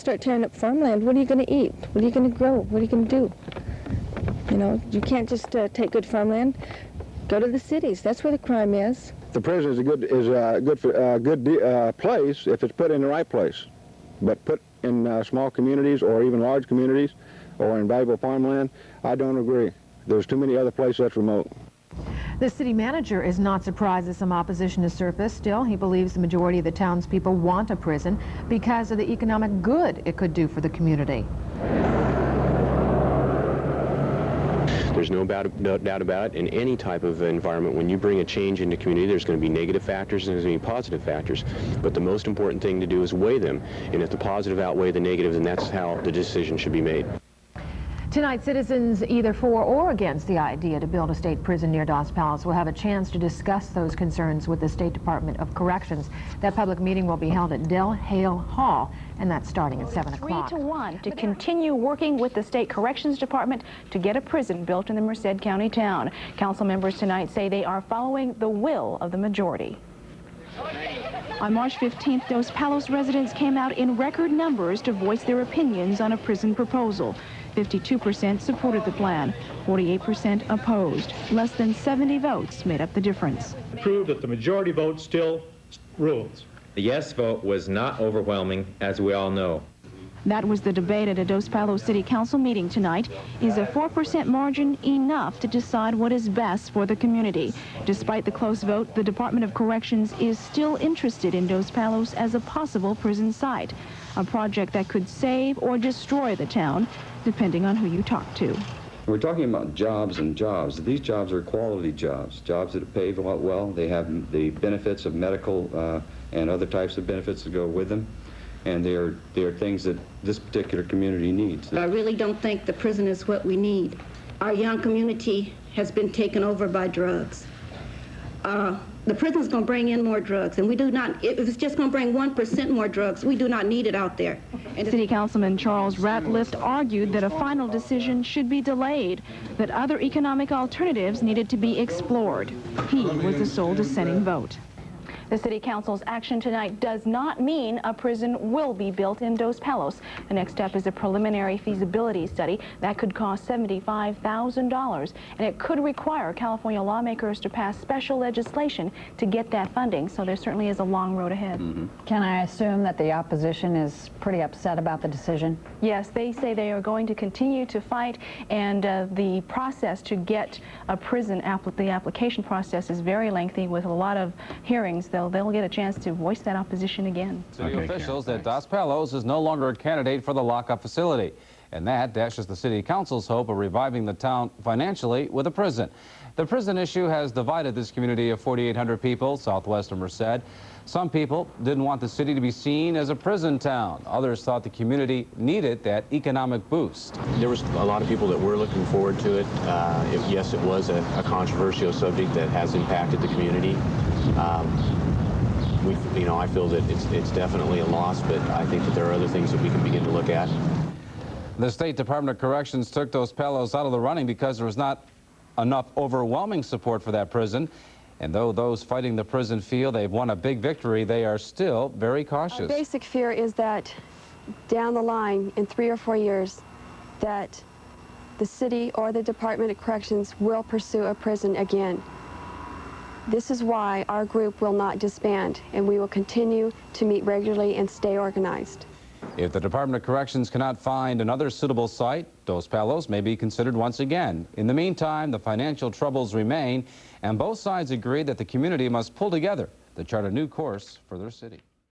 start tearing up farmland, what are you going to eat? What are you going to grow? What are you going to do? You know, you can't just take good farmland. Go to the cities. That's where the crime is. The prison is a good place if it's put in the right place, but put in small communities or even large communities or in valuable farmland, I don't agree. There's too many other places that's remote. The city manager is not surprised that some opposition has surfaced. Still, he believes the majority of the townspeople want a prison because of the economic good it could do for the community. There's no doubt about it. In any type of environment, when you bring a change into community, there's going to be negative factors and there's going to be positive factors. But the most important thing to do is weigh them. And if the positive outweigh the negative, then that's how the decision should be made. Tonight, citizens either for or against the idea to build a state prison near Dos Palos will have a chance to discuss those concerns with the State Department of Corrections. That public meeting will be held at Del Hale Hall, and that's starting at 7 o'clock. 3-1 to continue working with the State Corrections Department to get a prison built in the Merced County town. Council members tonight say they are following the will of the majority. On March 15th, Dos Palos residents came out in record numbers to voice their opinions on a prison proposal. 52% supported the plan, 48% opposed. Less than 70 votes made up the difference. Proved that the majority vote still rules. The yes vote was not overwhelming, as we all know. That was the debate at a Dos Palos City Council meeting tonight. Is a 4% margin enough to decide what is best for the community? Despite the close vote, the Department of Corrections is still interested in Dos Palos as a possible prison site, a project that could save or destroy the town, depending on who you talk to. We're talking about jobs and jobs. These jobs are quality jobs, jobs that pay well. They have the benefits of medical and other types of benefits that go with them. And they are things that this particular community needs. I really don't think the prison is what we need. Our young community has been taken over by drugs. The prison's going to bring in more drugs, and we do not, if it's just going to bring 1% more drugs, we do not need it out there. And City Councilman Charles Ratliff argued that a final decision should be delayed, that other economic alternatives needed to be explored. He was the sole dissenting vote. The City Council's action tonight does not mean a prison will be built in Dos Palos. The next step is a preliminary feasibility study that could cost $75,000, and it could require California lawmakers to pass special legislation to get that funding, so there certainly is a long road ahead. Can I assume that the opposition is pretty upset about the decision? Yes, they say they are going to continue to fight, and the process to get a prison, the application process is very lengthy with a lot of hearings. They'll get a chance to voice that opposition again. City officials that Dos Palos is no longer a candidate for the lockup facility, and that dashes the City Council's hope of reviving the town financially with a prison. The prison issue has divided this community of 4,800 people southwest of Merced. Some people didn't want the city to be seen as a prison town. Others thought the community needed that economic boost. There was a lot of people that were looking forward to it. Yes, it was a controversial subject that has impacted the community. I feel that it's definitely a loss, but I think that there are other things that we can begin to look at. The State Department of Corrections took Dos Palos out of the running because there was not enough overwhelming support for that prison. And though those fighting the prison feel they've won a big victory, they are still very cautious. Our basic fear is that down the line, in 3 or 4 years, that the city or the Department of Corrections will pursue a prison again. This is why our group will not disband, and we will continue to meet regularly and stay organized. If the Department of Corrections cannot find another suitable site, Dos Palos may be considered once again. In the meantime, the financial troubles remain, and both sides agree that the community must pull together to chart a new course for their city.